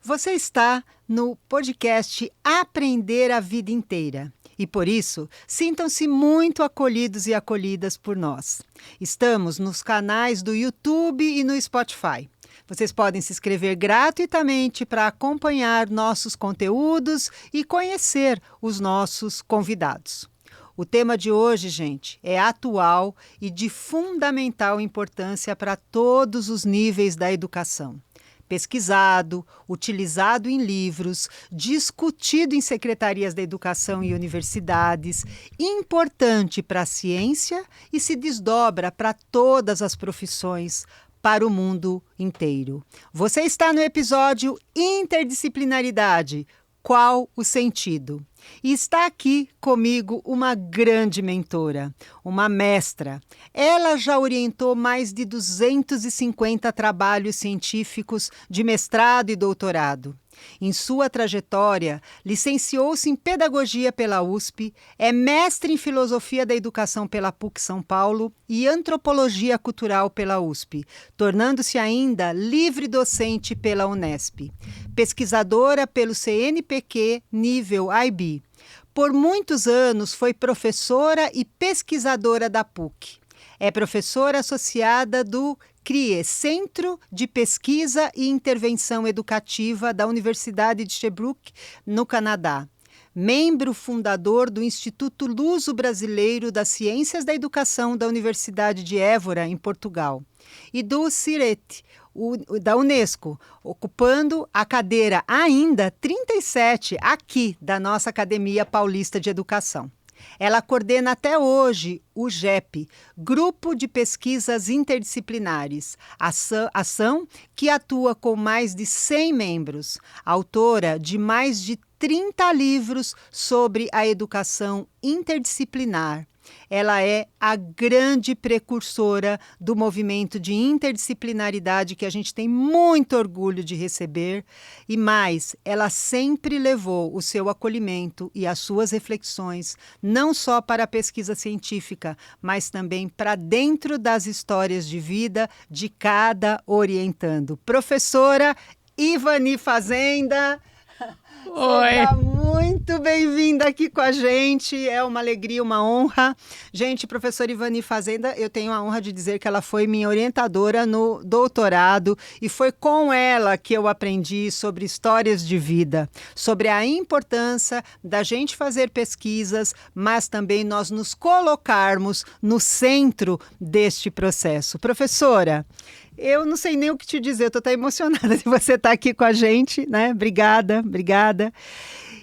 Você está no podcast Aprender a Vida Inteira e, por isso, sintam-se muito acolhidos e acolhidas por nós. Estamos nos canais do YouTube e no Spotify. Vocês podem se inscrever gratuitamente para acompanhar nossos conteúdos e conhecer os nossos convidados. O tema de hoje, gente, é atual e de fundamental importância para todos os níveis da educação. Pesquisado, utilizado em livros, discutido em secretarias da educação e universidades, importante para a ciência e se desdobra para todas as profissões, para o mundo inteiro. Você está no episódio Interdisciplinaridade. Qual o sentido? E está aqui comigo uma grande mentora, uma mestra. Ela já orientou mais de 250 trabalhos científicos de mestrado e doutorado. Em sua trajetória, licenciou-se em Pedagogia pela USP, é mestre em Filosofia da Educação pela PUC São Paulo e Antropologia Cultural pela USP, tornando-se ainda livre docente pela Unesp. Pesquisadora pelo CNPq nível IB. Por muitos anos foi professora e pesquisadora da PUC. É professora associada do CRIE, Centro de Pesquisa e Intervenção Educativa da Universidade de Sherbrooke, no Canadá. Membro fundador do Instituto Luso-Brasileiro das Ciências da Educação da Universidade de Évora, em Portugal. E do CIRET, da Unesco, ocupando a cadeira ainda 37 aqui da nossa Academia Paulista de Educação. Ela coordena até hoje o GEP, Grupo de Pesquisas Interdisciplinares, ação que atua com mais de 100 membros, autora de mais de 30 livros sobre a educação interdisciplinar. Ela é a grande precursora do movimento de interdisciplinaridade que a gente tem muito orgulho de receber. E mais, ela sempre levou o seu acolhimento e as suas reflexões, não só para a pesquisa científica, mas também para dentro das histórias de vida de cada orientando. Professora Ivani Fazenda. Oi. Seja muito bem-vinda aqui com a gente, é uma alegria, uma honra. Gente, professora Ivani Fazenda, eu tenho a honra de dizer que ela foi minha orientadora no doutorado e foi com ela que eu aprendi sobre histórias de vida, sobre a importância da gente fazer pesquisas, mas também nós nos colocarmos no centro deste processo. Professora, eu não sei nem o que te dizer, eu estou até emocionada de você estar aqui com a gente, né? Obrigada.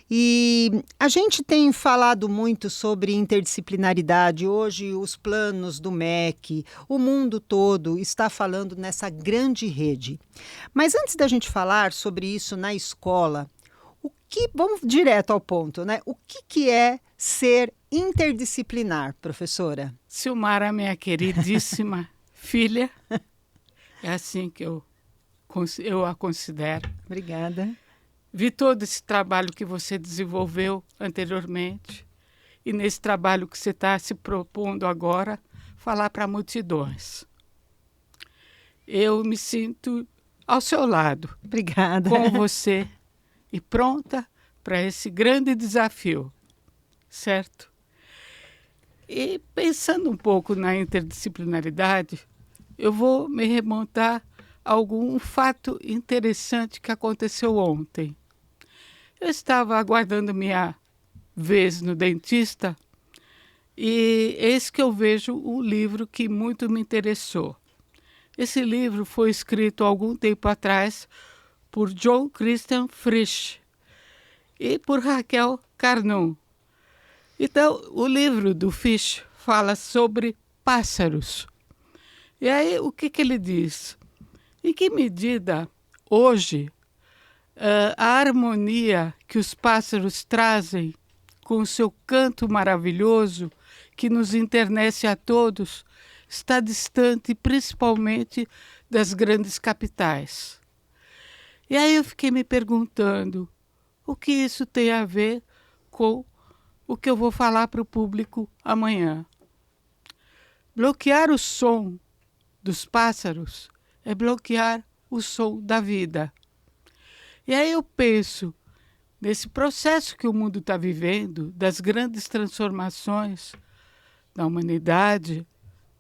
E a gente tem falado muito sobre interdisciplinaridade. Hoje, os planos do MEC, o mundo todo está falando nessa grande rede. Mas antes da gente falar sobre isso na escola, vamos direto ao ponto, né? O que é ser interdisciplinar, professora? Silmara, minha queridíssima filha, é assim que eu a considero. Obrigada. Vi todo esse trabalho que você desenvolveu anteriormente e nesse trabalho que você está se propondo agora, falar para multidões. Eu me sinto ao seu lado. Obrigada. Com você e pronta para esse grande desafio, certo? E pensando um pouco na interdisciplinaridade, eu vou me remontar a algum fato interessante que aconteceu ontem. Eu estava aguardando minha vez no dentista e eis que eu vejo um livro que muito me interessou. Esse livro foi escrito há algum tempo atrás por John Christian Frisch e por Raquel Carnot. Então, o livro do Frisch fala sobre pássaros. E aí, o que ele diz? Em que medida, hoje, a harmonia que os pássaros trazem com o seu canto maravilhoso, que nos enternece a todos, está distante principalmente das grandes capitais. E aí eu fiquei me perguntando, o que isso tem a ver com o que eu vou falar para o público amanhã? Bloquear o som dos pássaros é bloquear o som da vida. E aí eu penso nesse processo que o mundo está vivendo, das grandes transformações da humanidade,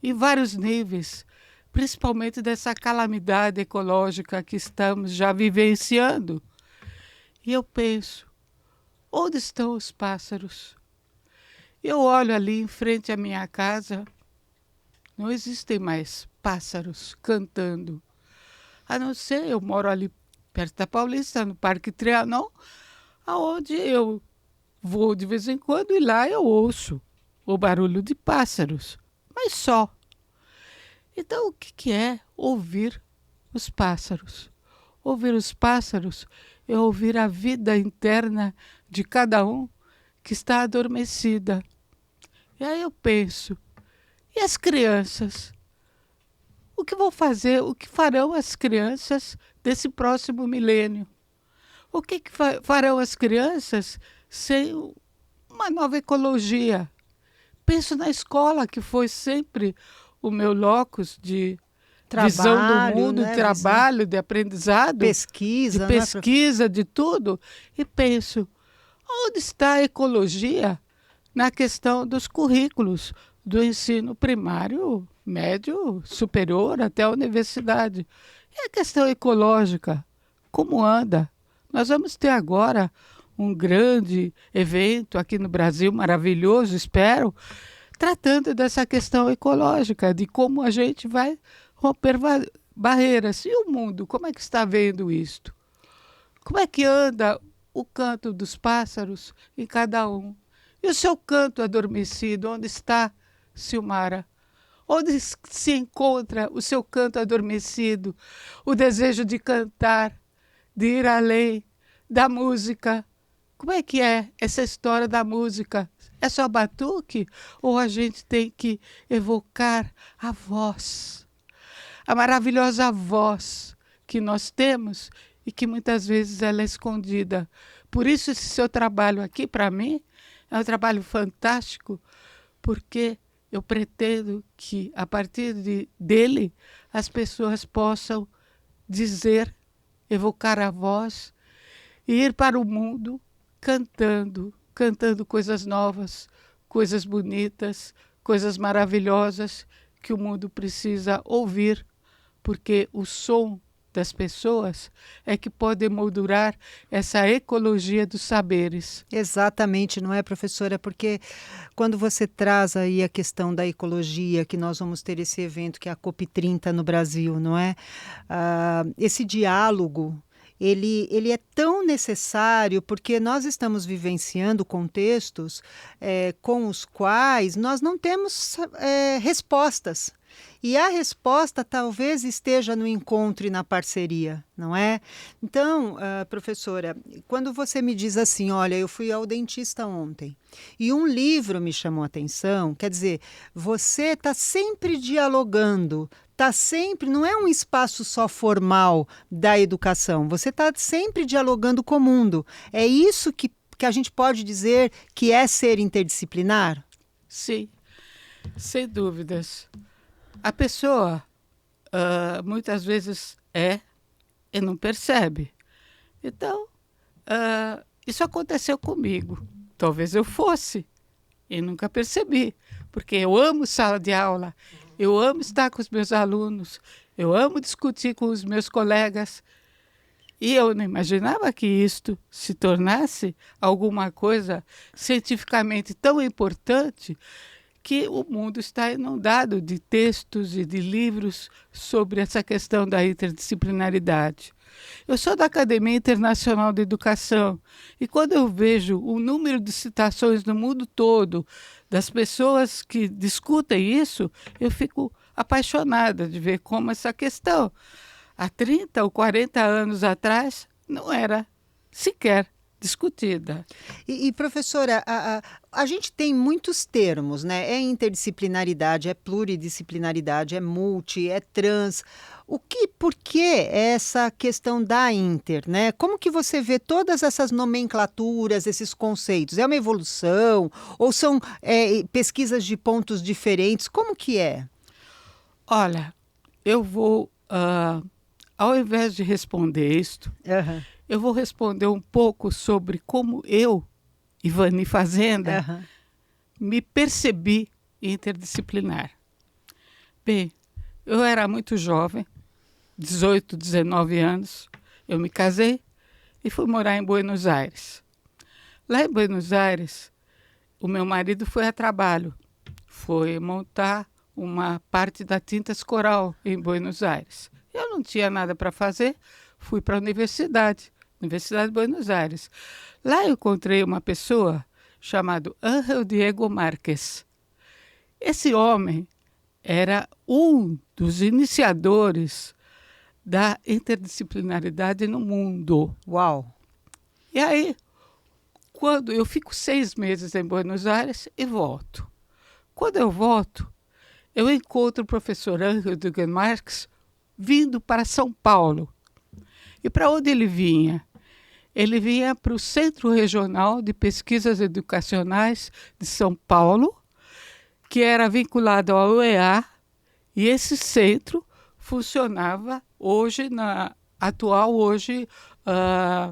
em vários níveis, principalmente dessa calamidade ecológica que estamos já vivenciando. E eu penso, onde estão os pássaros? Eu olho ali em frente à minha casa, não existem mais pássaros cantando. A não ser, eu moro ali perto da Paulista, no Parque Trianon, aonde eu vou de vez em quando e lá eu ouço o barulho de pássaros, mas só. Então, o que é ouvir os pássaros? Ouvir os pássaros é ouvir a vida interna de cada um que está adormecida. E aí eu penso, e as crianças? O que vão fazer, o que farão as crianças desse próximo milênio? O que farão as crianças sem uma nova ecologia? Penso na escola, que foi sempre o meu locus de visão do mundo, né? trabalho, de aprendizado, Pesquisa, de pesquisa, de tudo. E penso, onde está a ecologia na questão dos currículos do ensino primário, médio, superior, até a universidade? E a questão ecológica, como anda? Nós vamos ter agora um grande evento aqui no Brasil, maravilhoso, espero, tratando dessa questão ecológica, de como a gente vai romper barreiras. E o mundo, como é que está vendo isto? Como é que anda o canto dos pássaros em cada um? E o seu canto adormecido, onde está, Silmara? Onde se encontra o seu canto adormecido, o desejo de cantar, de ir além, da música? Como é que é essa história da música? É só batuque? Ou a gente tem que evocar a voz? A maravilhosa voz que nós temos e que muitas vezes ela é escondida. Por isso esse seu trabalho aqui, para mim, é um trabalho fantástico, porque eu pretendo que, a partir dele, as pessoas possam dizer, evocar a voz e ir para o mundo cantando coisas novas, coisas bonitas, coisas maravilhosas que o mundo precisa ouvir, porque o som das pessoas é que pode moldurar essa ecologia dos saberes. Exatamente, não é, professora? Porque quando você traz aí a questão da ecologia, que nós vamos ter esse evento que é a COP30 no Brasil, não é? Esse diálogo, ele é tão necessário porque nós estamos vivenciando contextos com os quais nós não temos respostas. E a resposta talvez esteja no encontro e na parceria, não é? Então, professora, quando você me diz assim, olha, eu fui ao dentista ontem e um livro me chamou a atenção, quer dizer, você está sempre dialogando, está sempre, não é um espaço só formal da educação, você está sempre dialogando com o mundo. É isso que a gente pode dizer que é ser interdisciplinar? Sim, sem dúvidas. A pessoa muitas vezes e não percebe. Então, isso aconteceu comigo. Talvez eu fosse e nunca percebi, porque eu amo sala de aula, eu amo estar com os meus alunos, eu amo discutir com os meus colegas. E eu não imaginava que isto se tornasse alguma coisa cientificamente tão importante, que o mundo está inundado de textos e de livros sobre essa questão da interdisciplinaridade. Eu sou da Academia Internacional de Educação e quando eu vejo o número de citações no mundo todo das pessoas que discutem isso, eu fico apaixonada de ver como essa questão, há 30 ou 40 anos atrás, não era sequer discutida. E professora, a gente tem muitos termos, né? É interdisciplinaridade, é pluridisciplinaridade, é multi, é trans. Por que essa questão da inter, né? Como que você vê todas essas nomenclaturas, esses conceitos? É uma evolução? Ou são pesquisas de pontos diferentes? Como que é? Olha, eu vou, ao invés de responder isto, eu vou responder um pouco sobre como eu, Ivani Fazenda, me percebi interdisciplinar. Bem, eu era muito jovem, 18, 19 anos, eu me casei e fui morar em Buenos Aires. Lá em Buenos Aires, o meu marido foi a trabalho, foi montar uma parte da Tintas Coral em Buenos Aires. Eu não tinha nada para fazer, fui para a Universidade de Buenos Aires. Lá eu encontrei uma pessoa chamada Ángel Diego Marques. Esse homem era um dos iniciadores da interdisciplinaridade no mundo. Uau! E aí, quando eu fico 6 meses em Buenos Aires e volto. Quando eu volto, eu encontro o professor Ángel Diego Marques vindo para São Paulo. E para onde ele vinha? Ele vinha para o Centro Regional de Pesquisas Educacionais de São Paulo, que era vinculado ao UEA, e esse centro funcionava hoje na atual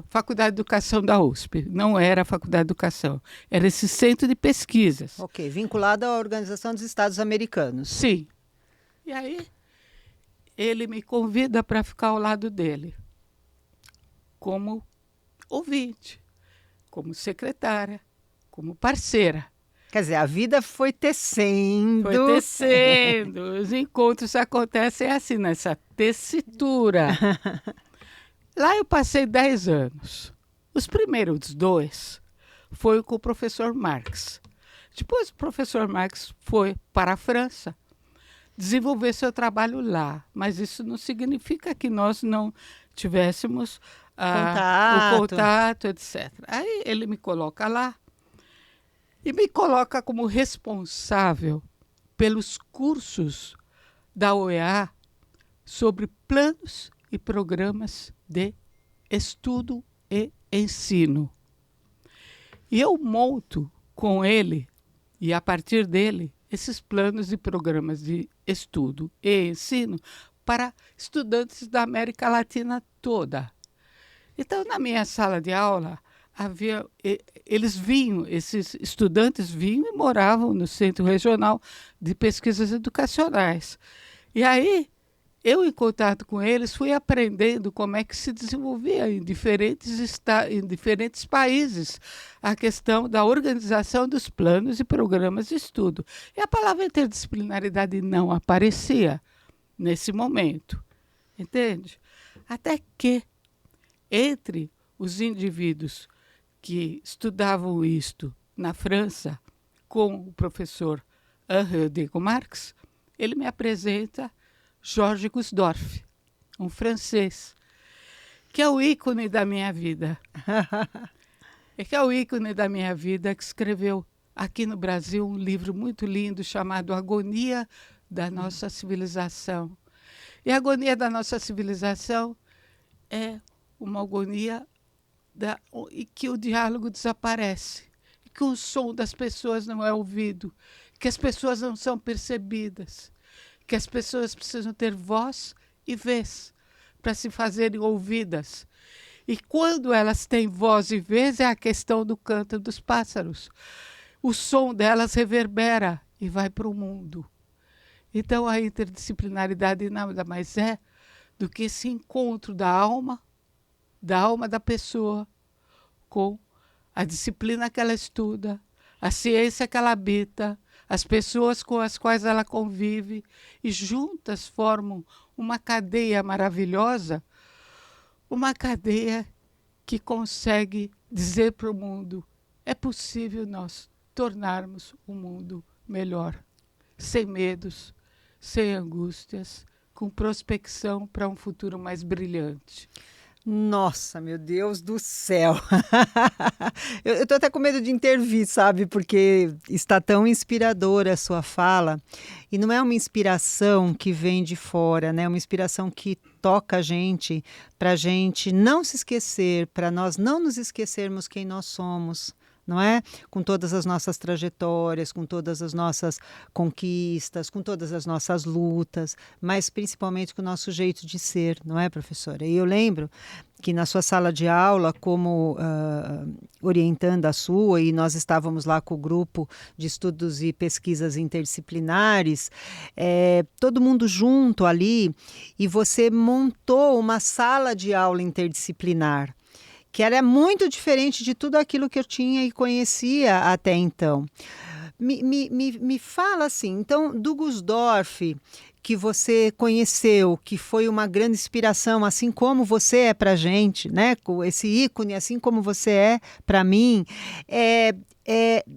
Faculdade de Educação da USP. Não era a Faculdade de Educação, era esse centro de pesquisas. Ok, vinculado à Organização dos Estados Americanos. Sim. E aí ele me convida para ficar ao lado dele, como ouvinte, como secretária, como parceira. Quer dizer, a vida foi tecendo. Foi tecendo. Os encontros acontecem assim, nessa tessitura. Lá eu passei 10 anos. Os primeiros 2 foi com o professor Marx. Depois o professor Marx foi para a França desenvolver seu trabalho lá. Mas isso não significa que nós não tivéssemos o contato, etc. Aí ele me coloca lá e me coloca como responsável pelos cursos da UEA sobre planos e programas de estudo e ensino. E eu monto com ele, e a partir dele, esses planos e programas de estudo e ensino para estudantes da América Latina toda. Então, na minha sala de aula, esses estudantes vinham e moravam no Centro Regional de Pesquisas Educacionais. E aí, eu, em contato com eles, fui aprendendo como é que se desenvolvia em diferentes países a questão da organização dos planos e programas de estudo. E a palavra interdisciplinaridade não aparecia nesse momento, entende? Até que, entre os indivíduos que estudavam isto na França com o professor Ángel Diego Marques, ele me apresenta Georges Gusdorff, um francês, que é o ícone da minha vida. Que escreveu aqui no Brasil um livro muito lindo chamado Agonia da Nossa Civilização. E a agonia da nossa civilização é uma agonia e que o diálogo desaparece, que o som das pessoas não é ouvido, que as pessoas não são percebidas, que as pessoas precisam ter voz e vez para se fazerem ouvidas. E quando elas têm voz e vez, é a questão do canto dos pássaros. O som delas reverbera e vai para o mundo. Então, a interdisciplinaridade nada mais é do que esse encontro da alma da pessoa com a disciplina que ela estuda, a ciência que ela habita, as pessoas com as quais ela convive, e juntas formam uma cadeia maravilhosa, uma cadeia que consegue dizer para o mundo: é possível nós tornarmos o mundo melhor, sem medos, sem angústias, com prospecção para um futuro mais brilhante. Nossa, meu Deus do céu! Eu estou até com medo de intervir, sabe? Porque está tão inspiradora a sua fala. E não é uma inspiração que vem de fora, né? É uma inspiração que toca a gente, para a gente não se esquecer, para nós não nos esquecermos quem nós somos. Não é? Com todas as nossas trajetórias, com todas as nossas conquistas, com todas as nossas lutas, mas principalmente com o nosso jeito de ser, não é, professora? E eu lembro que na sua sala de aula, como orientando a sua, e nós estávamos lá com o grupo de estudos e pesquisas interdisciplinares, todo mundo junto ali, e você montou uma sala de aula interdisciplinar, que era muito diferente de tudo aquilo que eu tinha e conhecia até então. Me fala assim, então, do Gusdorff, que você conheceu, que foi uma grande inspiração, assim como você é para a gente, né? Com esse ícone, assim como você é para mim,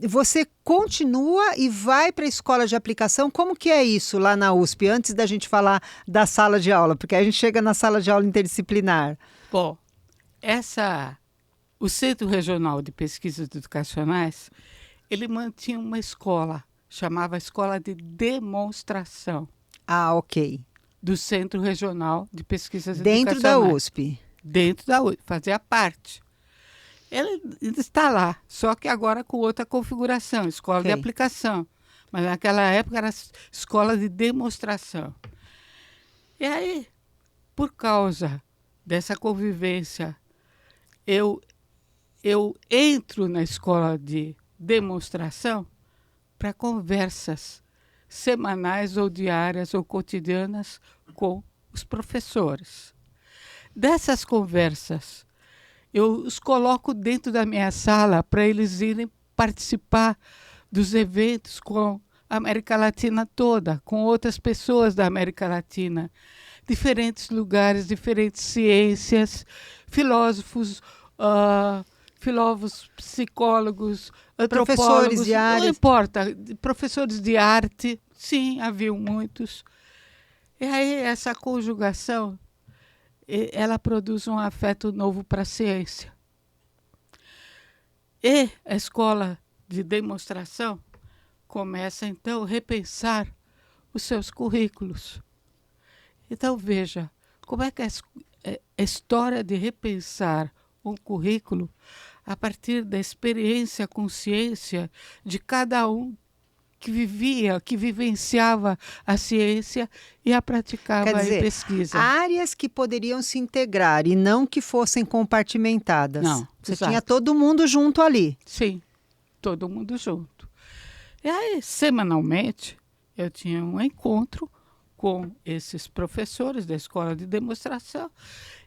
você continua e vai para a escola de aplicação? Como que é isso lá na USP, antes da gente falar da sala de aula? Porque a gente chega na sala de aula interdisciplinar. Bom, o Centro Regional de Pesquisas Educacionais, ele mantinha uma escola, chamava Escola de Demonstração. Ah, ok. Do Centro Regional de Pesquisas Dentro Educacionais. da USP. Dentro da USP, fazia parte. Ele está lá, só que agora com outra configuração, escola de aplicação. Mas naquela época era escola de demonstração. E aí, por causa dessa convivência, eu entro na escola de demonstração para conversas semanais ou diárias ou cotidianas com os professores. Dessas conversas, eu os coloco dentro da minha sala para eles irem participar dos eventos com a América Latina toda, com outras pessoas da América Latina, diferentes lugares, diferentes ciências, filósofos, psicólogos, antropólogos, de áreas. não importa, professores de arte, sim, haviam muitos. E aí essa conjugação, ela produz um afeto novo para a ciência. E a escola de demonstração começa, então, a repensar os seus currículos. Então, veja, como é que a história de repensar um currículo a partir da experiência, consciência de cada um que vivia, que vivenciava a ciência e a praticava em pesquisa. Áreas que poderiam se integrar e não que fossem compartimentadas. Não, você exato. tinha todo mundo junto ali. Sim, todo mundo junto. E aí, semanalmente, eu tinha um encontro com esses professores da escola de demonstração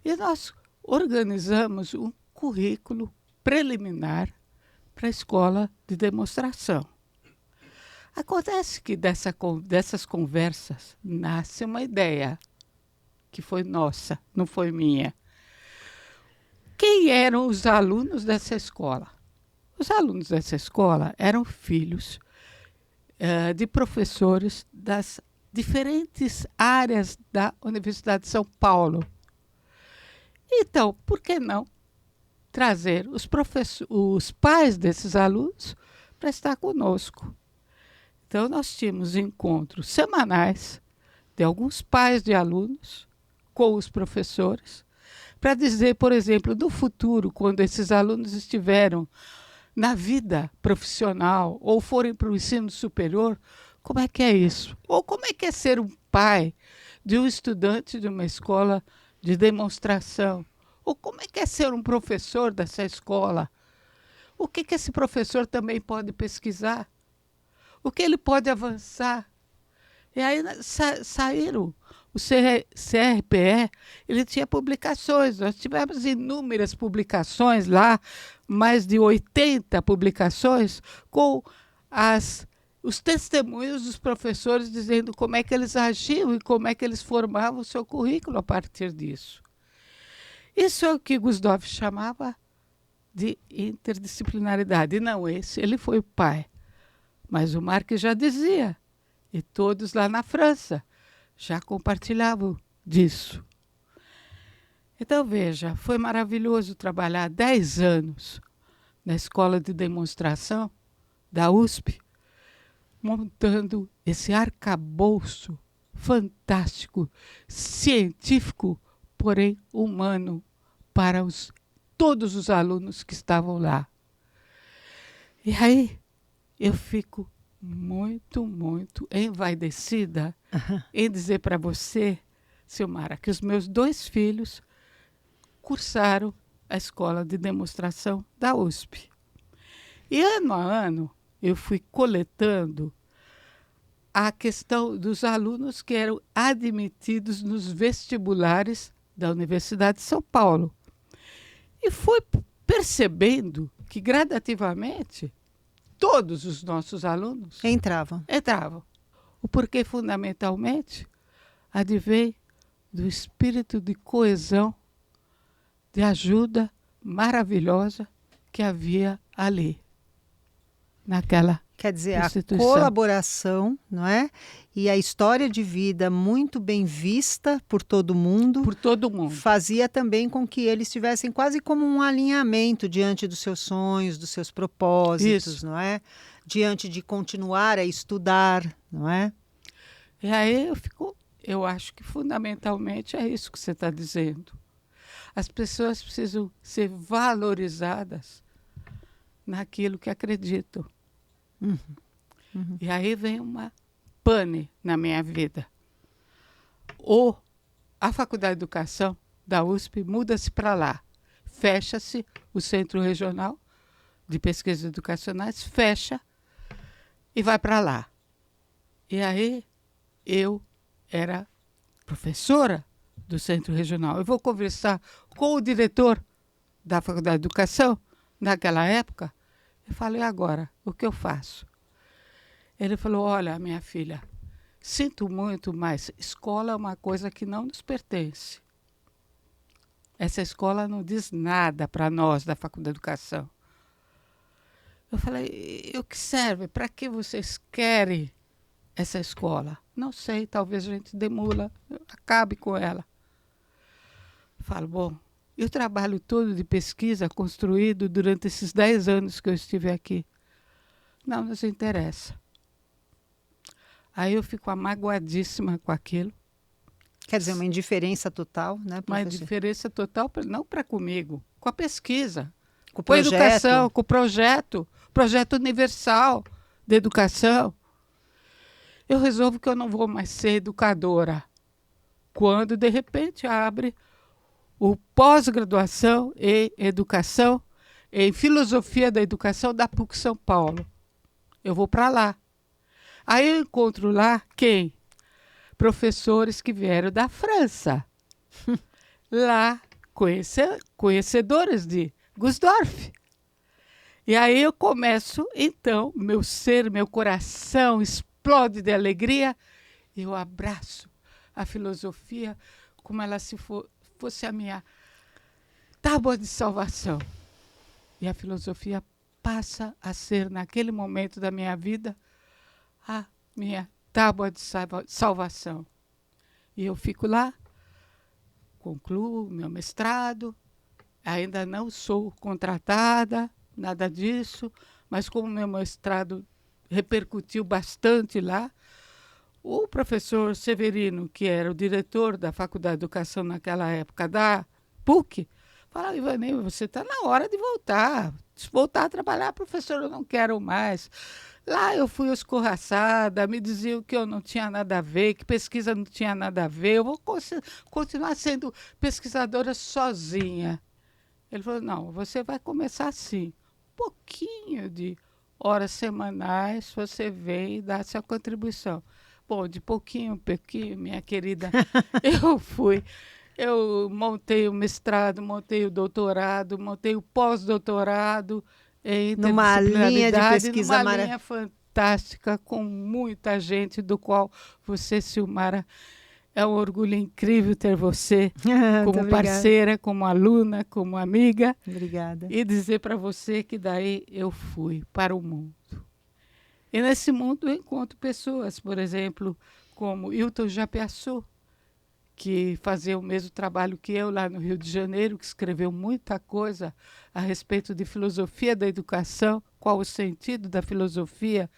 e nós organizamos um currículo preliminar para a escola de demonstração. Acontece que dessas conversas nasce uma ideia que foi nossa, não foi minha. Quem eram os alunos dessa escola? Os alunos dessa escola eram filhos de professores das diferentes áreas da Universidade de São Paulo. Então, por que não trazer os pais desses alunos para estar conosco? Então, nós tínhamos encontros semanais de alguns pais de alunos com os professores, para dizer, por exemplo, no futuro, quando esses alunos estiveram na vida profissional ou forem para o ensino superior, como é que é isso? Ou como é que é ser um pai de um estudante de uma escola de demonstração? Ou como é que é ser um professor dessa escola? O que esse professor também pode pesquisar? O que ele pode avançar? E aí saíram. O CRPE, ele tinha publicações. Nós tivemos inúmeras publicações lá, mais de 80 publicações, com os testemunhos dos professores dizendo como é que eles agiam e como é que eles formavam o seu currículo a partir disso. Isso é o que Gusdorff chamava de interdisciplinaridade. E não ele foi o pai. Mas o Marx já dizia, e todos lá na França já compartilhavam disso. Então, veja, foi maravilhoso trabalhar 10 anos na escola de demonstração da USP, montando esse arcabouço fantástico, científico, porém humano, para todos os alunos que estavam lá. E aí eu fico muito, muito envaidecida em dizer para você, Silmara, que os meus 2 filhos cursaram a escola de demonstração da USP. E ano a ano eu fui coletando a questão dos alunos que eram admitidos nos vestibulares da Universidade de São Paulo. E fui percebendo que, gradativamente, todos os nossos alunos Entravam. O porquê, fundamentalmente, advém do espírito de coesão, de ajuda maravilhosa que havia ali, naquela Quer dizer, a instituição. colaboração, não é? E a história de vida muito bem vista por todo mundo. Por todo mundo. Fazia também com que eles tivessem quase como um alinhamento diante dos seus sonhos, dos seus propósitos, Isso. não é? Diante de continuar a estudar, não é? E aí eu acho que fundamentalmente é isso que você está dizendo. As pessoas precisam ser valorizadas naquilo que acreditam. E aí vem uma pane na minha vida. A Faculdade de Educação da USP muda-se para lá. Fecha-se o Centro Regional de Pesquisas Educacionais, fecha e vai para lá. E aí eu era professora do Centro Regional. Eu vou conversar com o diretor da Faculdade de Educação naquela época. Eu falei, agora, o que eu faço? Ele falou, olha, minha filha, sinto muito, mas escola é uma coisa que não nos pertence. Essa escola não diz nada para nós da Faculdade de Educação. Eu falei, e o que serve? Para que vocês querem essa escola? Não sei, talvez a gente demula, acabe com ela. Eu falo, bom, e o trabalho todo de pesquisa construído durante esses 10 anos que eu estive aqui? Não nos interessa. Aí eu fico amagoadíssima com aquilo. Quer dizer, uma indiferença total, né, Uma professor? diferença total, não para comigo, com a pesquisa, Com o com a projeto. educação, com o projeto universal de educação. Eu resolvo que eu não vou mais ser educadora. Quando, de repente, abre o pós-graduação em educação, em filosofia da educação da PUC São Paulo. Eu vou para lá. Aí eu encontro lá quem? Professores que vieram da França. Lá, conhecedores de Gusdorff. E aí eu começo, então, meu ser, meu coração explode de alegria. Eu abraço a filosofia como ela se fosse a minha tábua de salvação. E a filosofia passa a ser, naquele momento da minha vida, a minha tábua de salvação. E eu fico lá, concluo meu mestrado, ainda não sou contratada, nada disso, mas como meu mestrado repercutiu bastante lá, o professor Severino, que era o diretor da Faculdade de Educação naquela época, da PUC, falava, Ivani, você está na hora de voltar. Se voltar a trabalhar, professor, eu não quero mais. Lá eu fui escorraçada, me diziam que eu não tinha nada a ver, que pesquisa não tinha nada a ver, eu vou continuar sendo pesquisadora sozinha. Ele falou, não, você vai começar assim, um pouquinho de horas semanais, você vem e dá a sua contribuição. Bom, de pouquinho em pouquinho, minha querida, eu montei o mestrado, montei o doutorado, montei o pós-doutorado em Numa linha de pesquisa numa linha fantástica, com muita gente, do qual você, Silmara, é um orgulho incrível ter você como parceira, como aluna, como amiga. Obrigada. E dizer para você que daí eu fui para o mundo. E nesse mundo eu encontro pessoas, por exemplo, como Hilton Japiaçu, que fazia o mesmo trabalho que eu lá no Rio de Janeiro, que escreveu muita coisa a respeito de filosofia da educação, qual o sentido da filosofia.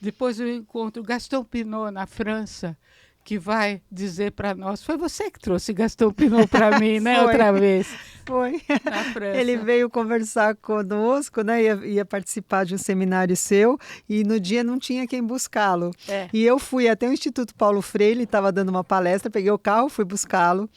Depois eu encontro Gaston Pinault na França, que vai dizer para nós, foi você que trouxe Gaston Pinault para mim, né, outra vez? Foi. Na França. Ele veio conversar conosco, né? Ia participar de um seminário seu e no dia não tinha quem buscá-lo. É. E eu fui até o Instituto Paulo Freire, ele estava dando uma palestra, peguei o carro, fui buscá-lo.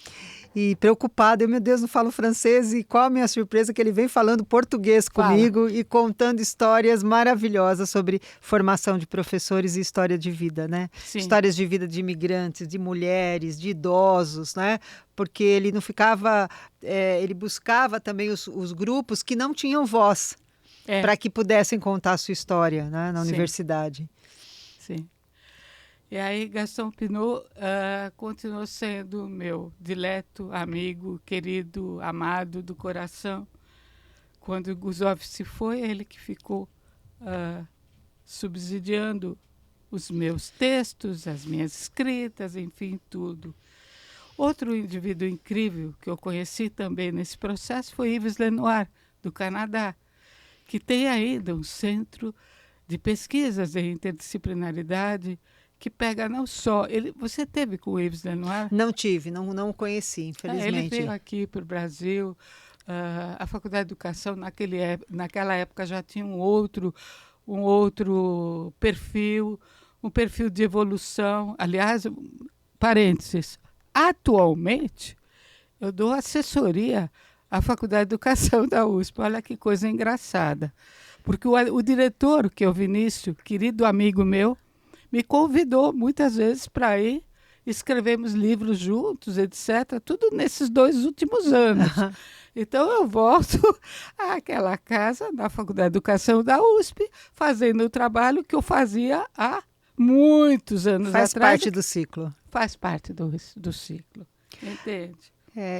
e preocupada. Meu Deus, não falo francês, e qual a minha surpresa que ele vem falando português comigo e contando histórias maravilhosas sobre formação de professores e história de vida, né? Sim. Histórias de vida de imigrantes, de mulheres, de idosos, né? Porque ele não ficava... ele buscava também os grupos que não tinham voz para que pudessem contar a sua história, né? Na universidade. Sim. E aí Gaston Pinault continuou sendo meu dileto amigo, querido, amado do coração. Quando Gusov se foi, ele que ficou subsidiando os meus textos, as minhas escritas, enfim, tudo. Outro indivíduo incrível que eu conheci também nesse processo foi Yves Lenoir, do Canadá, que tem ainda um centro de pesquisas em interdisciplinaridade que pega não só... Você teve com o Yves Lenoir? Não tive, não o conheci, infelizmente. Ele veio aqui para o Brasil. A Faculdade de Educação, naquela época, já tinha um outro perfil, um perfil de evolução. Aliás, parênteses, atualmente, eu dou assessoria à Faculdade de Educação da USP. Olha que coisa engraçada. Porque o diretor, que é o Vinícius, querido amigo meu, me convidou muitas vezes para ir. Escrevemos livros juntos, etc. Tudo nesses 2 últimos anos. Então, eu volto àquela casa da Faculdade de Educação da USP, fazendo o trabalho que eu fazia há muitos anos atrás. Faz parte do ciclo. Faz parte do ciclo, entende?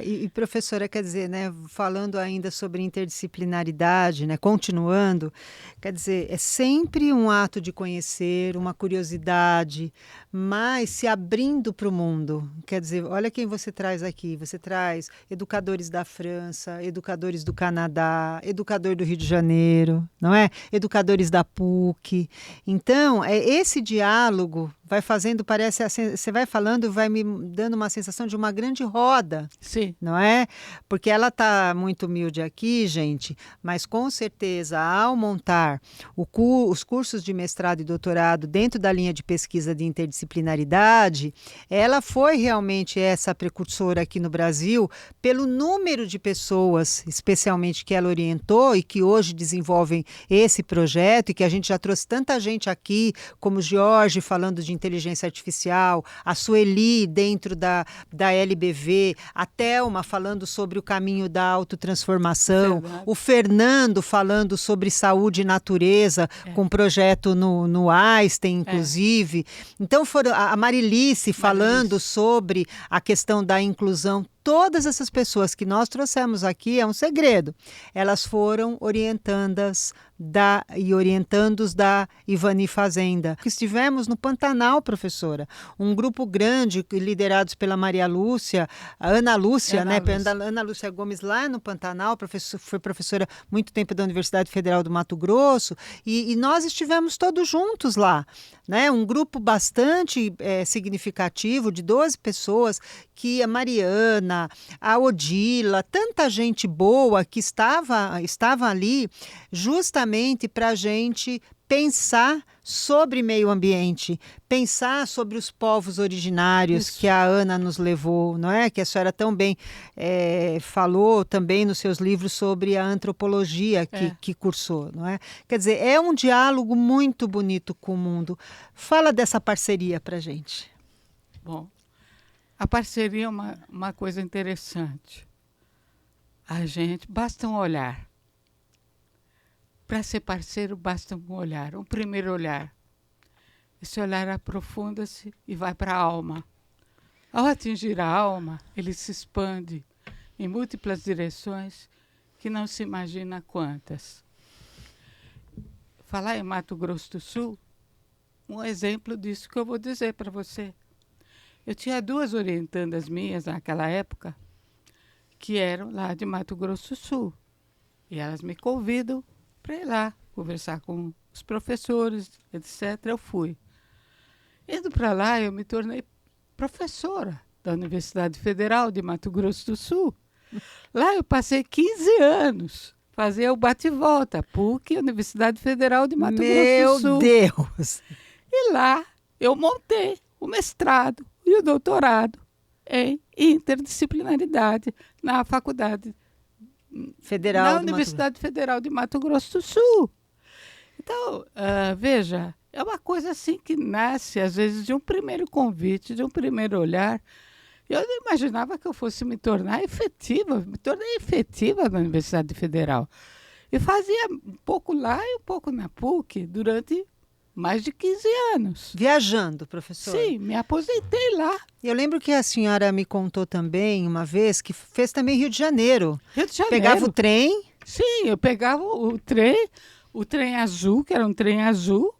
E professora, quer dizer, né, falando ainda sobre interdisciplinaridade, né, continuando, quer dizer, é sempre um ato de conhecer, uma curiosidade, mas se abrindo para o mundo. Quer dizer, olha quem você traz aqui. Você traz educadores da França, educadores do Canadá, educador do Rio de Janeiro, não é? Educadores da PUC. Então, esse diálogo vai fazendo, parece, você vai falando, vai me dando uma sensação de uma grande roda. Sim. Não é? Porque ela está muito humilde aqui, gente, mas com certeza, ao montar os cursos de mestrado e doutorado dentro da linha de pesquisa de interdisciplinaridade, ela foi realmente essa precursora aqui no Brasil pelo número de pessoas, especialmente que ela orientou e que hoje desenvolvem esse projeto, e que a gente já trouxe tanta gente aqui, como o Jorge falando de inteligência artificial, a Sueli dentro da LBV, a Thelma falando sobre o caminho da autotransformação, o Fernando falando sobre saúde e natureza, com um projeto no Einstein, inclusive. Então, a Marilice falando sobre a questão da inclusão. Todas essas pessoas que nós trouxemos aqui, é um segredo, elas foram orientandos da Ivani Fazenda. Estivemos no Pantanal, professora, um grupo grande, liderados pela Maria Lúcia, a Ana Lúcia, Ana Lúcia Gomes, lá no Pantanal, foi professora muito tempo da Universidade Federal do Mato Grosso, e nós estivemos todos juntos lá, né? Um grupo bastante significativo, de 12 pessoas, que a Mariana, a Odila, tanta gente boa que estava ali justamente para a gente pensar sobre meio ambiente, pensar sobre os povos originários. Isso. Que a Ana nos levou, não é? Que a senhora tão bem falou também nos seus livros sobre a antropologia que cursou, não é? Quer dizer, é um diálogo muito bonito com o mundo. Fala dessa parceria para a gente. Bom, a parceria é uma coisa interessante. A gente, basta um olhar. Para ser parceiro, basta um olhar, um primeiro olhar. Esse olhar aprofunda-se e vai para a alma. Ao atingir a alma, ele se expande em múltiplas direções que não se imagina quantas. Falar em Mato Grosso do Sul, um exemplo disso que eu vou dizer para você. Eu tinha 2 orientandas minhas naquela época que eram lá de Mato Grosso do Sul. E elas me convidam para ir lá conversar com os professores, etc. Eu fui. Indo para lá, eu me tornei professora da Universidade Federal de Mato Grosso do Sul. Lá eu passei 15 anos. Fazia o bate-volta, PUC, Universidade Federal de Mato Grosso do Sul. Meu Deus! E lá eu montei o mestrado e o doutorado em interdisciplinaridade na faculdade Federal na do Mato Universidade Federal de Mato Grosso do Sul. Então, veja, é uma coisa assim que nasce, às vezes, de um primeiro convite, de um primeiro olhar. Eu não imaginava que eu fosse me tornei efetiva na Universidade Federal. E fazia um pouco lá e um pouco na PUC durante mais de 15 anos. Viajando, professora? Sim, me aposentei lá. Eu lembro que a senhora me contou também uma vez que fez também Rio de Janeiro. Rio de Janeiro. Pegava o trem. Sim, eu pegava o trem azul, que era um trem azul.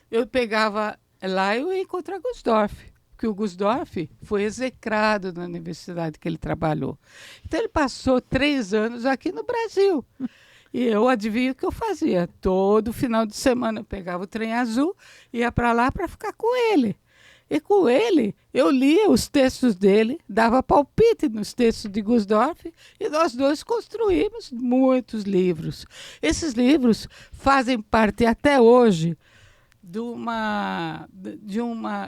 Eu pegava lá e eu ia encontrar Gusdorf, porque o Gusdorf foi execrado na universidade que ele trabalhou. Então ele passou 3 anos aqui no Brasil. E eu adivinho o que eu fazia. Todo final de semana eu pegava o trem azul, ia para lá para ficar com ele. E com ele, eu lia os textos dele, dava palpite nos textos de Gusdorf, e nós dois construímos muitos livros. Esses livros fazem parte até hoje de uma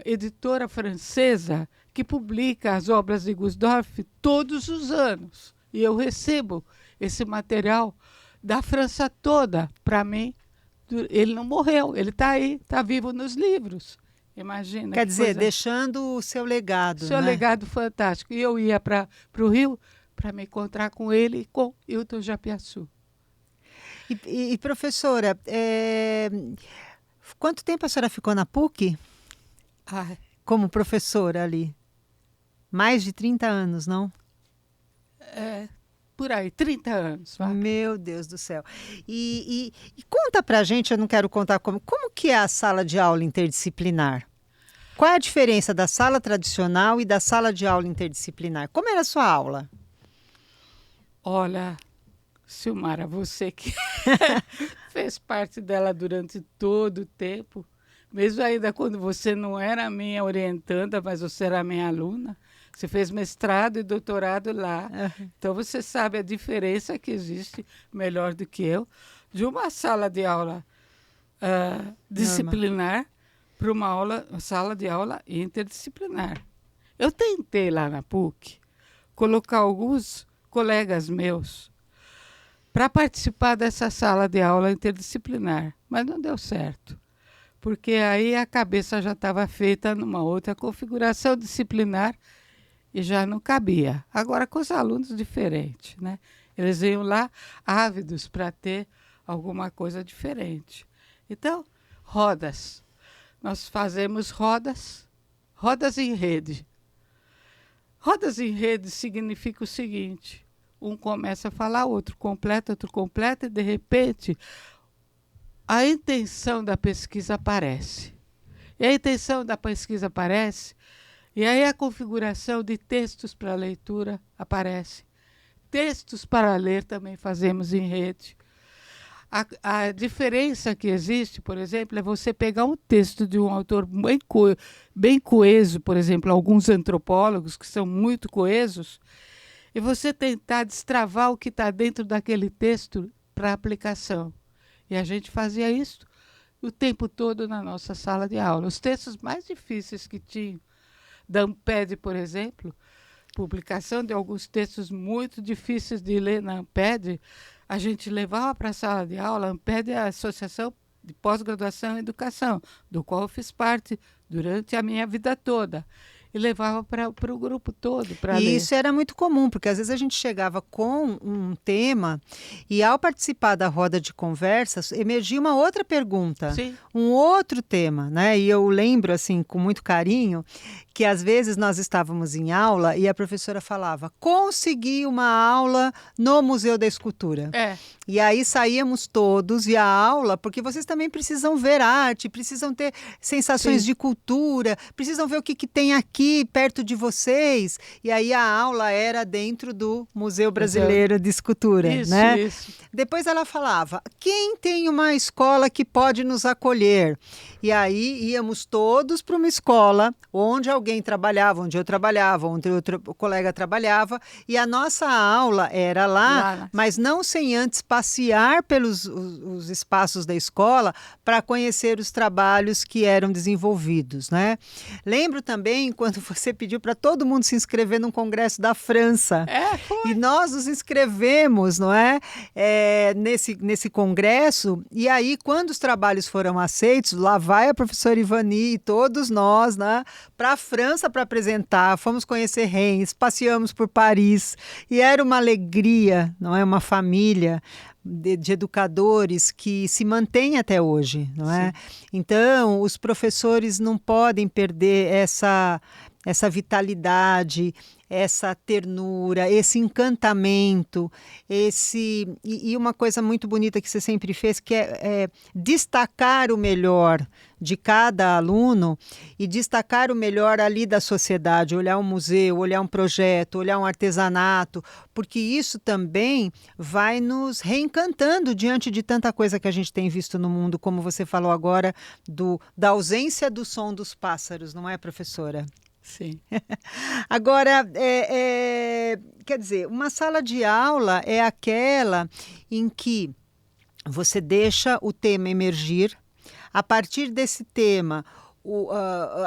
editora francesa que publica as obras de Gusdorf todos os anos. E eu recebo esse material da França toda para mim. Ele não morreu, ele está aí, está vivo nos livros. Imagina. Quer dizer, deixando o seu legado. Seu né? legado fantástico. E eu ia para o Rio para me encontrar com ele e com Hilton Japiaçu. E professora, quanto tempo a senhora ficou na PUC como professora ali? Mais de 30 anos, não? Por aí, 30 anos. Vai. Meu Deus do céu. E conta pra gente, eu não quero contar como que é a sala de aula interdisciplinar? Qual é a diferença da sala tradicional e da sala de aula interdisciplinar? Como era a sua aula? Olha, Silmara, você que fez parte dela durante todo o tempo, mesmo ainda quando você não era a minha orientanda, mas você era a minha aluna, você fez mestrado e doutorado lá. Então você sabe a diferença que existe, melhor do que eu, de uma sala de aula disciplinar para uma sala de aula interdisciplinar. Eu tentei lá na PUC colocar alguns colegas meus para participar dessa sala de aula interdisciplinar, mas não deu certo, porque aí a cabeça já estava feita numa outra configuração disciplinar e já não cabia. Agora com os alunos diferentes, né? Eles iam lá ávidos para ter alguma coisa diferente. Então, rodas. Nós fazemos rodas em rede. Rodas em rede significa o seguinte: um começa a falar, outro completa, e de repente a intenção da pesquisa aparece. E a intenção da pesquisa aparece, e aí a configuração de textos para leitura aparece. Textos para ler também fazemos em rede. A diferença que existe, por exemplo, é você pegar um texto de um autor bem coeso, por exemplo, alguns antropólogos que são muito coesos, e você tentar destravar o que está dentro daquele texto para aplicação. E a gente fazia isso o tempo todo na nossa sala de aula. Os textos mais difíceis que tinham, da Amped, por exemplo, publicação de alguns textos muito difíceis de ler na Amped, a gente levava para a sala de aula. A Amped é a Associação de Pós-Graduação em Educação, do qual eu fiz parte durante a minha vida toda. E levava para o grupo todo para ler. E isso era muito comum, porque às vezes a gente chegava com um tema e ao participar da roda de conversas, emergia uma outra pergunta, Sim. um outro tema, né? E eu lembro, assim, com muito carinho, que às vezes nós estávamos em aula e a professora falava: consegui uma aula no Museu da Escultura. E aí saíamos todos e a aula, porque vocês também precisam ver arte, precisam ter sensações de cultura, precisam ver o que tem aqui perto de vocês. E aí a aula era dentro do Museu Brasileiro de Escultura, isso, né? Isso. Depois ela falava: quem tem uma escola que pode nos acolher? E aí íamos todos para uma escola onde alguém trabalhava, onde eu trabalhava, onde outro colega trabalhava, e a nossa aula era lá, mas não sem antes passear pelos os espaços da escola para conhecer os trabalhos que eram desenvolvidos, né? Lembro também quando você pediu para todo mundo se inscrever num congresso da França. Foi. E nós nos inscrevemos, não é? Nesse congresso, e aí quando os trabalhos foram aceitos, lá vai a professora Ivani e todos nós, né, para a França para apresentar, fomos conhecer Reims, passeamos por Paris, e era uma alegria, não é? Uma família de educadores que se mantém até hoje, não é? Então, os professores não podem perder essa vitalidade, essa ternura, esse encantamento, e uma coisa muito bonita que você sempre fez, que é destacar o melhor de cada aluno e destacar o melhor ali da sociedade, olhar um museu, olhar um projeto, olhar um artesanato, porque isso também vai nos reencantando diante de tanta coisa que a gente tem visto no mundo, como você falou agora, da ausência do som dos pássaros, não é, professora? Sim. Agora, quer dizer, uma sala de aula é aquela em que você deixa o tema emergir, a partir desse tema,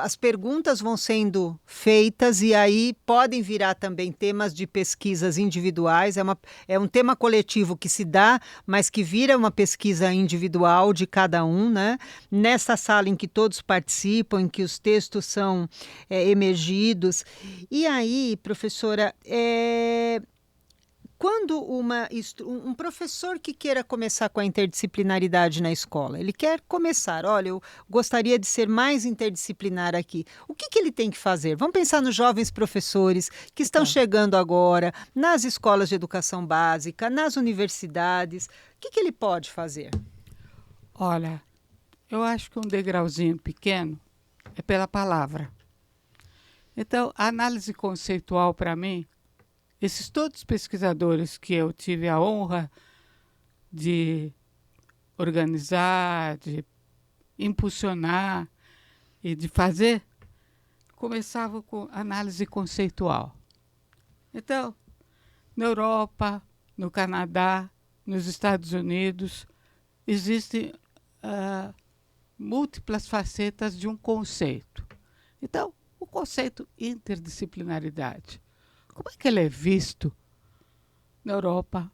as perguntas vão sendo feitas e aí podem virar também temas de pesquisas individuais. É um tema coletivo que se dá, mas que vira uma pesquisa individual de cada um, né? Nessa sala em que todos participam, em que os textos são emergidos. E aí, professora, quando um professor que queira começar com a interdisciplinaridade na escola, ele quer começar, olha, eu gostaria de ser mais interdisciplinar aqui. O que ele tem que fazer? Vamos pensar nos jovens professores que estão chegando agora, nas escolas de educação básica, nas universidades. O que ele pode fazer? Olha, eu acho que um degrauzinho pequeno é pela palavra. Então, a análise conceitual, para mim, esses todos pesquisadores que eu tive a honra de organizar, de impulsionar e de fazer, começavam com análise conceitual. Então, na Europa, no Canadá, nos Estados Unidos, existem múltiplas facetas de um conceito. Então, o conceito interdisciplinaridade. Como é que ele é visto na Europa,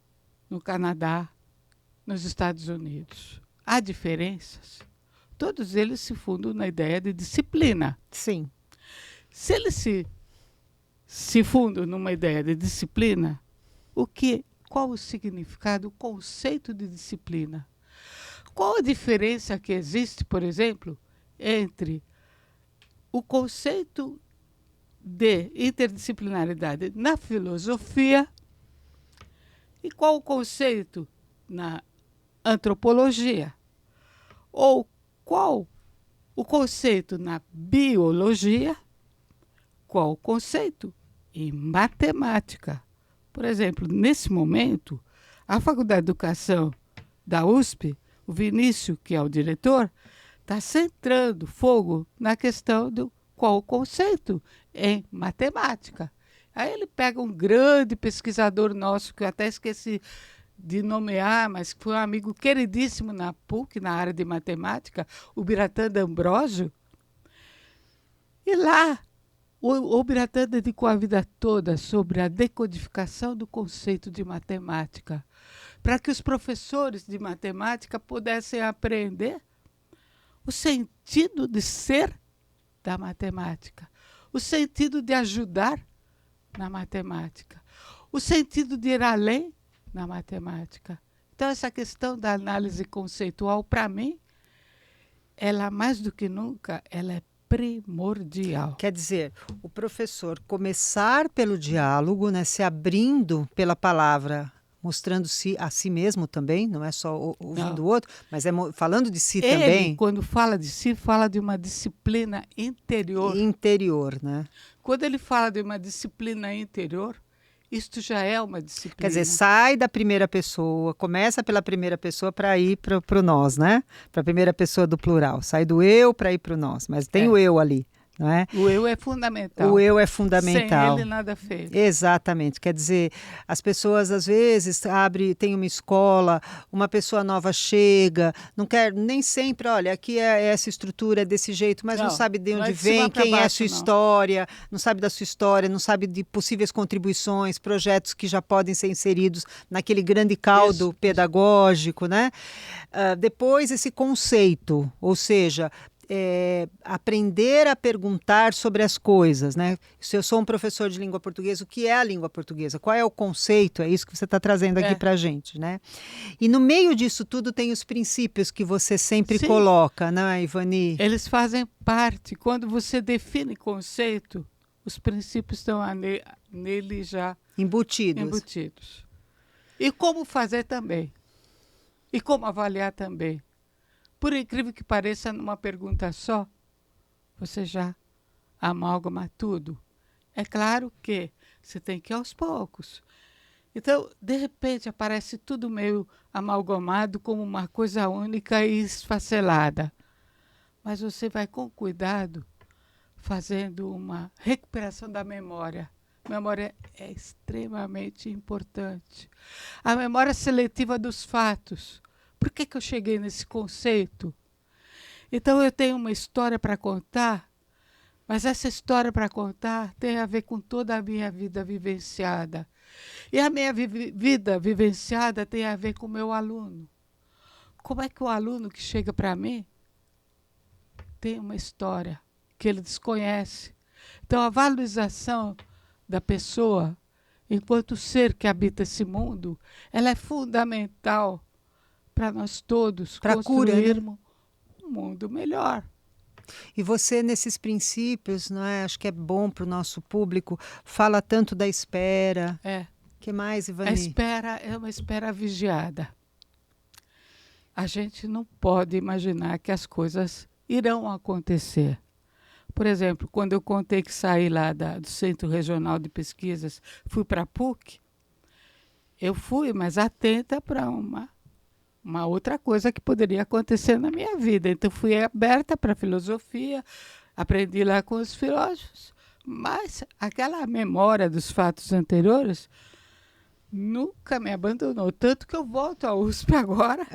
no Canadá, nos Estados Unidos? Há diferenças? Todos eles se fundam na ideia de disciplina. Sim. Se eles se fundam numa ideia de disciplina, qual o significado, o conceito de disciplina? Qual a diferença que existe, por exemplo, entre o conceito de interdisciplinaridade na filosofia e qual o conceito na antropologia? Ou qual o conceito na biologia? Qual o conceito em matemática? Por exemplo, nesse momento, a Faculdade de Educação da USP, o Vinícius, que é o diretor, está centrando fogo na questão do qual o conceito em matemática. Aí ele pega um grande pesquisador nosso, que eu até esqueci de nomear, mas que foi um amigo queridíssimo na PUC, na área de matemática, o Biratã D'Ambrosio. E lá, o Biratã dedicou a vida toda sobre a decodificação do conceito de matemática, para que os professores de matemática pudessem aprender o sentido de ser da matemática, o sentido de ajudar na matemática, o sentido de ir além na matemática. Então, essa questão da análise conceitual, para mim, ela, mais do que nunca, ela é primordial. Quer dizer, o professor começar pelo diálogo, né, se abrindo pela palavra, mostrando-se a si mesmo também, não é só ouvindo o outro, mas falando de si também. Quando fala de si, fala de uma disciplina interior. Interior, né? Quando ele fala de uma disciplina interior, Isto já é uma disciplina. Quer dizer, sai da primeira pessoa, começa pela primeira pessoa para ir para o nós, né? Para a primeira pessoa do plural. Sai do eu para ir para o nós, mas tem o eu ali, não é? O eu é fundamental. O eu é fundamental. Sem ele nada fez. Exatamente. Quer dizer, as pessoas às vezes tem uma escola, uma pessoa nova chega, não quer nem sempre, olha, aqui é essa estrutura, é desse jeito, mas não sabe de onde vem, quem é a sua história, não sabe da sua história, não sabe de possíveis contribuições, projetos que já podem ser inseridos naquele grande caldo pedagógico, né? Depois esse conceito, ou seja, aprender a perguntar sobre as coisas, né? Se eu sou um professor de língua portuguesa, o que é a língua portuguesa? Qual é o conceito? É isso que você está trazendo aqui para a gente, né? E no meio disso tudo tem os princípios que você sempre coloca, né, Ivani? Eles fazem parte. Quando você define conceito, os princípios estão nele já embutidos. E como fazer também. E como avaliar também. Por incrível que pareça, numa pergunta só, você já amalgama tudo. É claro que você tem que ir aos poucos. Então, de repente, aparece tudo meio amalgamado como uma coisa única e esfacelada. Mas você vai com cuidado, fazendo uma recuperação da memória. A memória é extremamente importante. A memória seletiva dos fatos. Por que eu cheguei nesse conceito? Então, eu tenho uma história para contar, mas essa história para contar tem a ver com toda a minha vida vivenciada. E a minha vida vivenciada tem a ver com o meu aluno. Como é que o aluno que chega para mim tem uma história que ele desconhece? Então, a valorização da pessoa, enquanto ser que habita esse mundo, ela é fundamental para nós todos construirmos um mundo melhor. E você, nesses princípios, não é? Acho que é bom para o nosso público, fala tanto da espera. Que mais, Ivani? A espera é uma espera vigiada. A gente não pode imaginar que as coisas irão acontecer. Por exemplo, quando eu contei que saí lá do Centro Regional de Pesquisas, fui para a PUC, eu fui, mas atenta para uma outra coisa que poderia acontecer na minha vida. Então, fui aberta para a filosofia, aprendi lá com os filósofos, mas aquela memória dos fatos anteriores nunca me abandonou. Tanto que eu volto à USP agora,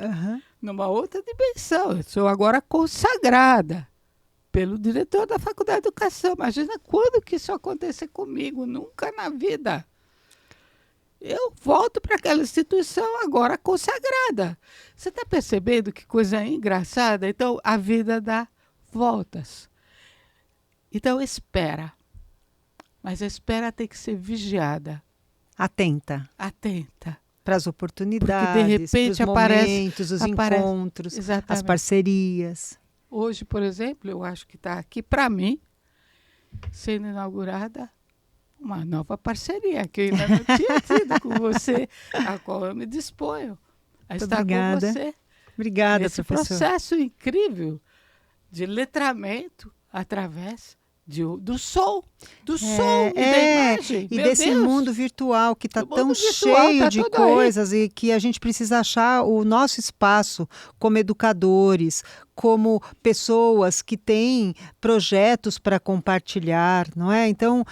numa outra dimensão. Eu sou agora consagrada pelo diretor da Faculdade de Educação. Imagina quando que isso acontecer comigo? Nunca na vida. Eu volto para aquela instituição agora consagrada. Você está percebendo que coisa engraçada? Então, a vida dá voltas. Então, espera. Mas a espera tem que ser vigiada. Atenta. Para as oportunidades, porque de repente os momentos, os encontros, exatamente, as parcerias. Hoje, por exemplo, eu acho que está aqui, para mim, sendo inaugurada uma nova parceria, que eu ainda não tinha tido com você, a qual eu me disponho a estar com você. Obrigada, nesse professor. Processo incrível de letramento através do som, e da imagem. E desse mundo virtual que está tão cheio de coisas e que a gente precisa achar o nosso espaço como educadores, como pessoas que têm projetos para compartilhar, não é? Então,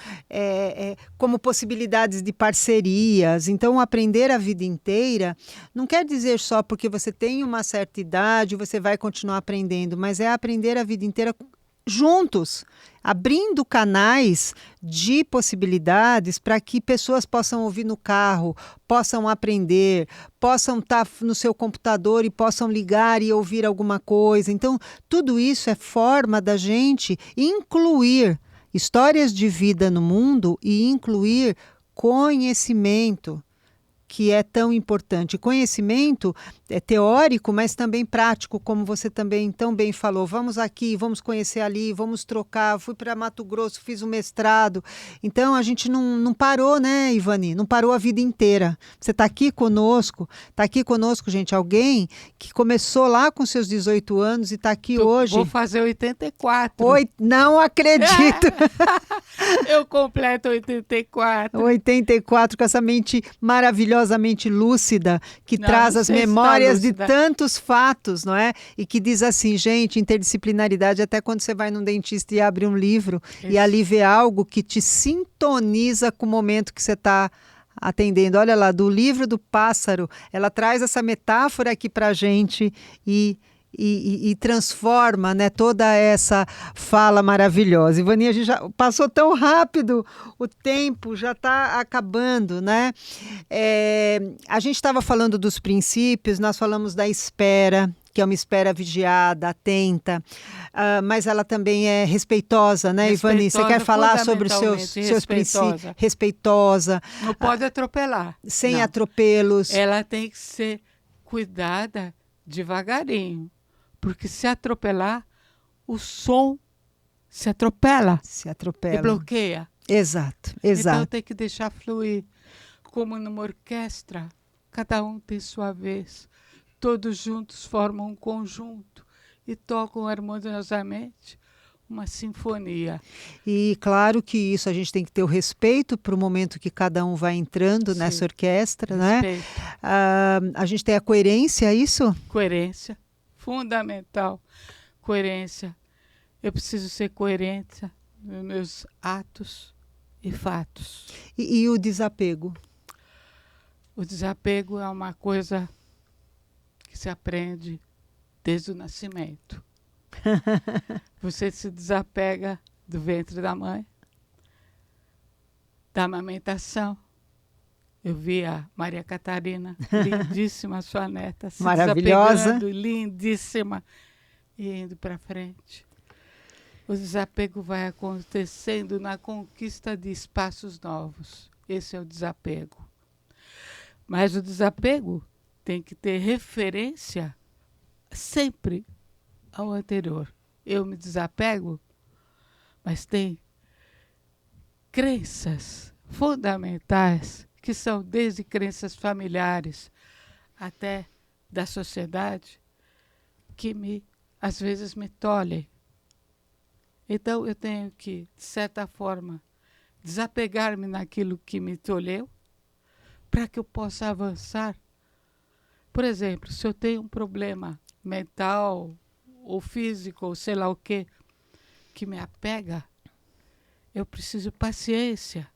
como possibilidades de parcerias. Então, aprender a vida inteira não quer dizer só porque você tem uma certa idade, você vai continuar aprendendo, mas é aprender a vida inteira juntos, abrindo canais de possibilidades para que pessoas possam ouvir no carro, possam aprender, possam estar no seu computador e possam ligar e ouvir alguma coisa. Então, tudo isso é forma da gente incluir histórias de vida no mundo e incluir conhecimento, que é tão importante. Conhecimento é teórico, mas também prático, como você também tão bem falou. Vamos aqui, vamos conhecer ali, vamos trocar. Fui para Mato Grosso, fiz um mestrado. Então, a gente não parou, né, Ivani? Não parou a vida inteira. Você está aqui conosco, gente, alguém que começou lá com seus 18 anos e está aqui hoje. Vou fazer 84. Não acredito! Eu completo 84. 84, com essa mente maravilhosamente lúcida, que traz as memórias de tantos fatos, não é? E que diz assim, gente, interdisciplinaridade, até quando você vai num dentista e abre um livro e ali vê algo que te sintoniza com o momento que você está atendendo. Olha lá, do livro do pássaro, ela traz essa metáfora aqui para a gente e transforma, né, toda essa fala maravilhosa. Ivani, a gente já passou tão rápido, o tempo já está acabando, né? A gente estava falando dos princípios, nós falamos da espera, que é uma espera vigiada, atenta, mas ela também é respeitosa, né, Ivani? Você quer falar sobre os seus princípios? Respeitosa. Não pode atropelar. Sem atropelos. Ela tem que ser cuidada devagarinho. Porque se atropelar, o som se atropela. E bloqueia. Exato. Então tem que deixar fluir. Como numa orquestra, cada um tem sua vez. Todos juntos formam um conjunto e tocam harmoniosamente uma sinfonia. E claro que isso a gente tem que ter o respeito para o momento que cada um vai entrando nessa orquestra, né? A gente tem a coerência, é isso? Coerência. Fundamental, coerência. Eu preciso ser coerente nos meus atos e fatos. E o desapego? O desapego é uma coisa que se aprende desde o nascimento. Você se desapega do ventre da mãe, da amamentação. Eu vi a Maria Catarina, lindíssima, sua neta, se maravilhosa, lindíssima, e indo para frente. O desapego vai acontecendo na conquista de espaços novos. Esse é o desapego. Mas o desapego tem que ter referência sempre ao anterior. Eu me desapego, mas tem crenças fundamentais que são desde crenças familiares até da sociedade, que às vezes me tolhem. Então eu tenho que, de certa forma, desapegar-me naquilo que me tolheu para que eu possa avançar. Por exemplo, se eu tenho um problema mental ou físico, ou sei lá o quê, que me apega, eu preciso paciência.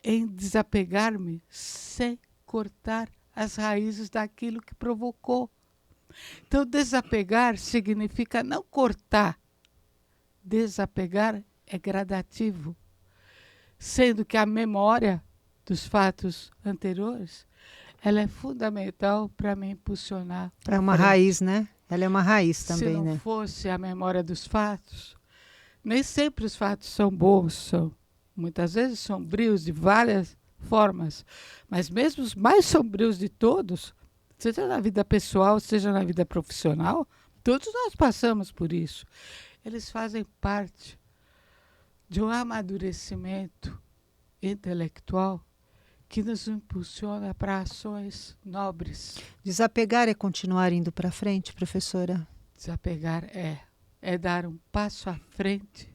Em desapegar-me sem cortar as raízes daquilo que provocou. Então, desapegar significa não cortar. Desapegar é gradativo, sendo que a memória dos fatos anteriores, ela é fundamental para me impulsionar. É uma raiz, né? Ela é uma raiz também, né? Se não fosse a memória dos fatos, nem sempre os fatos são bons, são muitas vezes sombrios de várias formas, mas mesmo os mais sombrios de todos, seja na vida pessoal, seja na vida profissional, todos nós passamos por isso. Eles fazem parte de um amadurecimento intelectual que nos impulsiona para ações nobres. Desapegar é continuar indo para frente, professora? Desapegar é dar um passo à frente,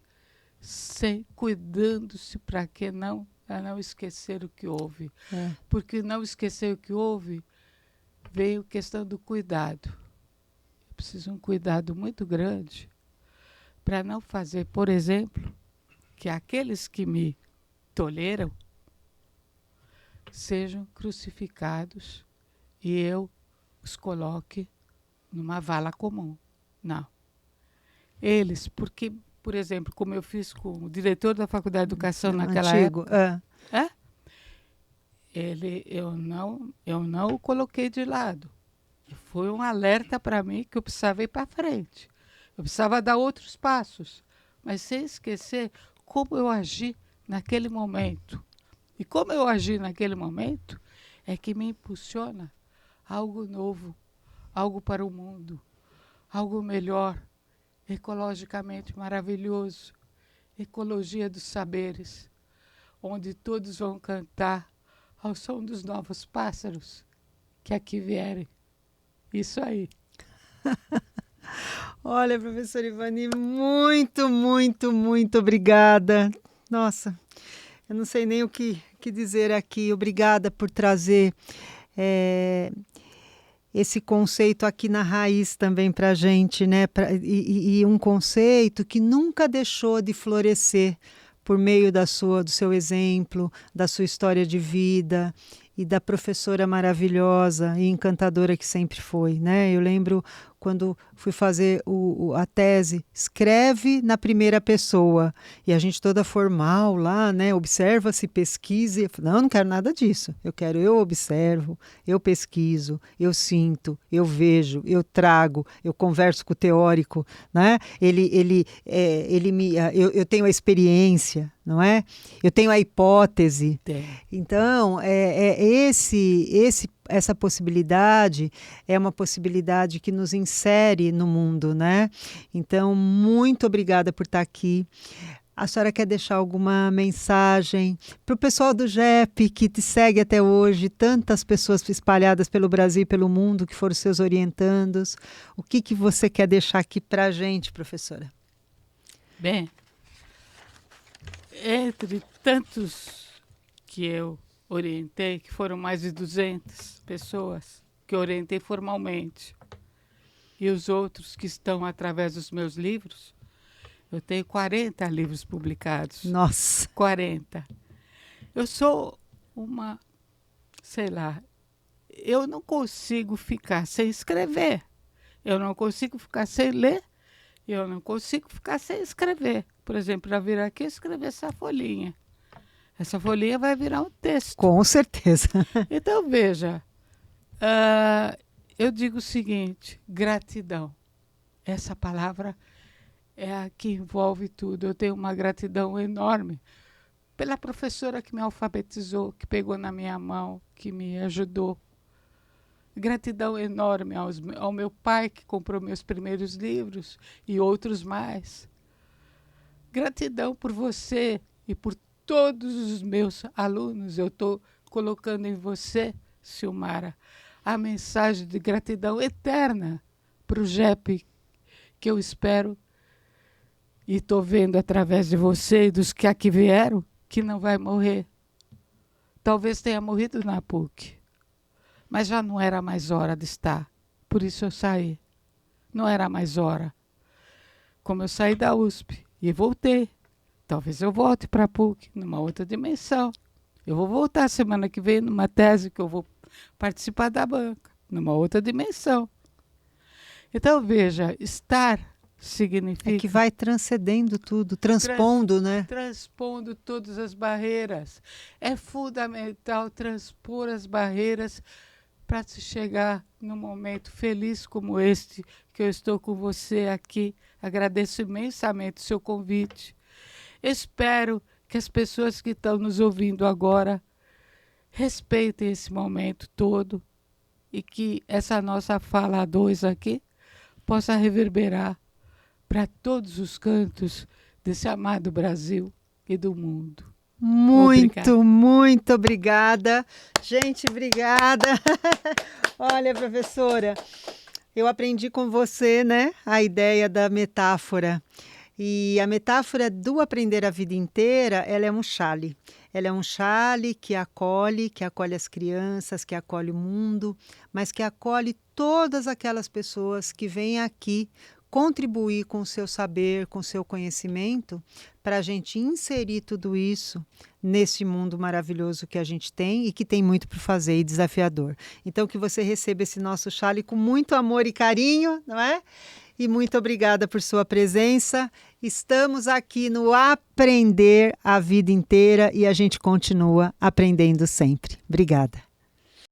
cuidando-se para que não esquecer o que houve. Porque não esquecer o que houve, veio a questão do cuidado. Eu preciso de um cuidado muito grande para não fazer, por exemplo, que aqueles que me tolheram sejam crucificados e eu os coloque numa vala comum. Não. Eles, porque, por exemplo, como eu fiz com o diretor da Faculdade de Educação naquela época, eu não o coloquei de lado. Foi um alerta para mim que eu precisava ir para frente. Eu precisava dar outros passos, mas sem esquecer como eu agi naquele momento. E como eu agi naquele momento, é que me impulsiona algo novo, algo para o mundo, algo melhor, ecologicamente maravilhoso, ecologia dos saberes, onde todos vão cantar ao som dos novos pássaros que aqui vierem. Isso aí. Olha, professora Ivani, muito, muito, muito obrigada. Nossa, eu não sei nem o que dizer aqui. Obrigada por trazer esse conceito aqui na raiz também para a gente, né? E um conceito que nunca deixou de florescer por meio do seu exemplo, da sua história de vida e da professora maravilhosa e encantadora que sempre foi, né? Eu lembro quando fui fazer a tese, escreve na primeira pessoa, e a gente toda formal lá, né? Observa-se, pesquise. Eu falei, não quero nada disso. Eu observo, eu pesquiso, eu sinto, eu vejo, eu trago, eu converso com o teórico, né? Eu tenho a experiência, não é? Eu tenho a hipótese. Então, essa possibilidade é uma possibilidade que nos insere no mundo, né? Então, muito obrigada por estar aqui. A senhora quer deixar alguma mensagem para o pessoal do GEP que te segue até hoje, tantas pessoas espalhadas pelo Brasil e pelo mundo que foram seus orientandos? O que você quer deixar aqui para a gente, professora? Bem, entre tantos que eu orientei, que foram mais de 200 pessoas que eu orientei formalmente, e os outros que estão através dos meus livros, eu tenho 40 livros publicados. Nossa! 40. Eu sou eu não consigo ficar sem escrever, eu não consigo ficar sem ler, eu não consigo ficar sem escrever. Por exemplo, para vir aqui escrever essa folhinha. Essa folhinha vai virar um texto. Com certeza. Então, veja, eu digo o seguinte, gratidão. Essa palavra é a que envolve tudo. Eu tenho uma gratidão enorme pela professora que me alfabetizou, que pegou na minha mão, que me ajudou. Gratidão enorme ao meu pai, que comprou meus primeiros livros e outros mais. Gratidão por você e por todos os meus alunos. Eu estou colocando em você, Silmara, a mensagem de gratidão eterna para o GEP, que eu espero, e estou vendo através de você e dos que aqui vieram, que não vai morrer. Talvez tenha morrido na PUC, mas já não era mais hora de estar. Por isso eu saí. Não era mais hora. Como eu saí da USP e voltei, talvez eu volte para a PUC, numa outra dimensão. Eu vou voltar semana que vem numa tese que eu vou participar da banca, numa outra dimensão. Então, veja, estar significa... É que vai transcendendo tudo, transpondo, né? Transpondo todas as barreiras. É fundamental transpor as barreiras para se chegar num momento feliz como este, que eu estou com você aqui. Agradeço imensamente o seu convite. Espero que as pessoas que estão nos ouvindo agora respeitem esse momento todo e que essa nossa fala a dois aqui possa reverberar para todos os cantos desse amado Brasil e do mundo. Muito obrigada. Gente, obrigada. Olha, professora, eu aprendi com você, né, a ideia da metáfora. E a metáfora do aprender a vida inteira, ela é um xale. Ela é um xale que acolhe as crianças, que acolhe o mundo, mas que acolhe todas aquelas pessoas que vêm aqui contribuir com o seu saber, com o seu conhecimento, para a gente inserir tudo isso nesse mundo maravilhoso que a gente tem e que tem muito para fazer e desafiador. Então, que você receba esse nosso xale com muito amor e carinho, não é? E muito obrigada por sua presença. Estamos aqui no Aprender a Vida Inteira e a gente continua aprendendo sempre. Obrigada.